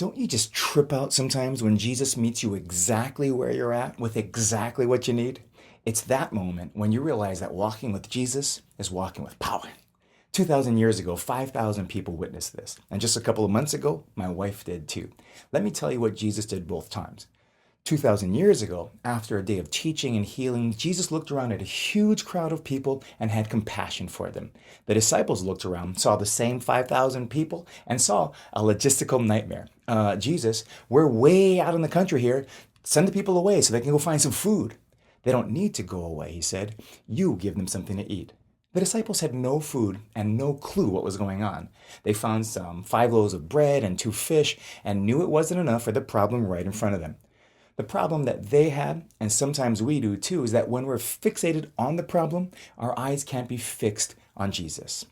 Don't you just trip out sometimes when Jesus meets you exactly where you're at with exactly what you need? It's that moment when you realize that walking with Jesus is walking with power. 2,000 years ago, 5,000 people witnessed this. And just a couple of months ago, my wife did too. Let me tell you what Jesus did both times. 2,000 years ago, after a day of teaching and healing, Jesus looked around at a huge crowd of people and had compassion for them. The disciples looked around, saw the same 5,000 people, and saw a logistical nightmare. Jesus, we're way out in the country here. Send the people away so they can go find some food. They don't need to go away, he said. You give them something to eat. The disciples had no food and no clue what was going on. They found some 5 loaves of bread and 2 fish and knew it wasn't enough for the problem right in front of them. The problem that they had, and sometimes we do too, is that when we're fixated on the problem, our eyes can't be fixed on Jesus.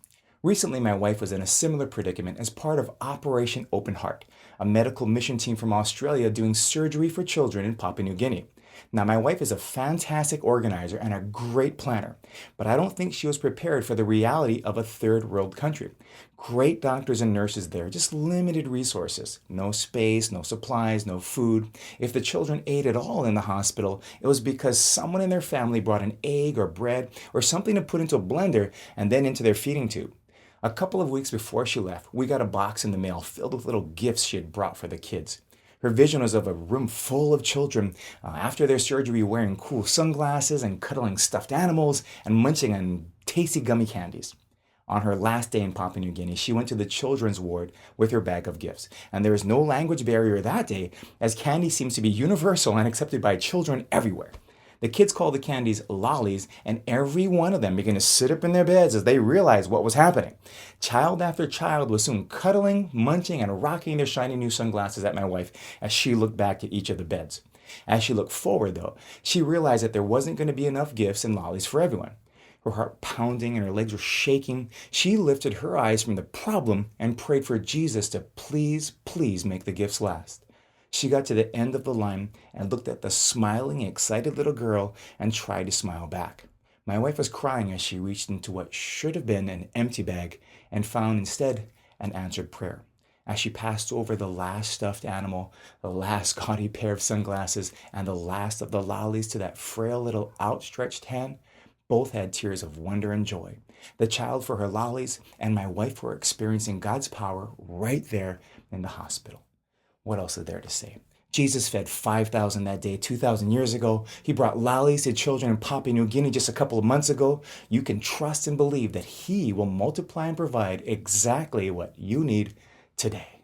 Recently, my wife was in a similar predicament as part of Operation Open Heart, a medical mission team from Australia doing surgery for children in Papua New Guinea. Now, my wife is a fantastic organizer and a great planner, but I don't think she was prepared for the reality of a third world country. Great doctors and nurses there, just limited resources. No space, no supplies, no food. If the children ate at all in the hospital, it was because someone in their family brought an egg or bread or something to put into a blender and then into their feeding tube. A couple of weeks before she left, we got a box in the mail filled with little gifts she had brought for the kids. Her vision was of a room full of children after their surgery wearing cool sunglasses and cuddling stuffed animals and munching on tasty gummy candies. On her last day in Papua New Guinea, she went to the children's ward with her bag of gifts. And there is no language barrier that day, as candy seems to be universal and accepted by children everywhere. The kids called the candies Lollies, and every one of them began to sit up in their beds as they realized what was happening. Child after child was soon cuddling, munching, and rocking their shiny new sunglasses at my wife as she looked back at each of the beds. As she looked forward, though, she realized that there wasn't going to be enough gifts and lollies for everyone. Her heart pounding and her legs were shaking, she lifted her eyes from the problem and prayed for Jesus to please, please make the gifts last. She got to the end of the line and looked at the smiling, excited little girl and tried to smile back. My wife was crying as she reached into what should have been an empty bag and found instead an answered prayer. As she passed over the last stuffed animal, the last gaudy pair of sunglasses, and the last of the lollies to that frail little outstretched hand, both had tears of wonder and joy. The child for her lollies and my wife were experiencing God's power right there in the hospital. What else is there to say? Jesus fed 5,000 that day 2,000 years ago. He brought lollies to children in Papua New Guinea just a couple of months ago. You can trust and believe that He will multiply and provide exactly what you need today.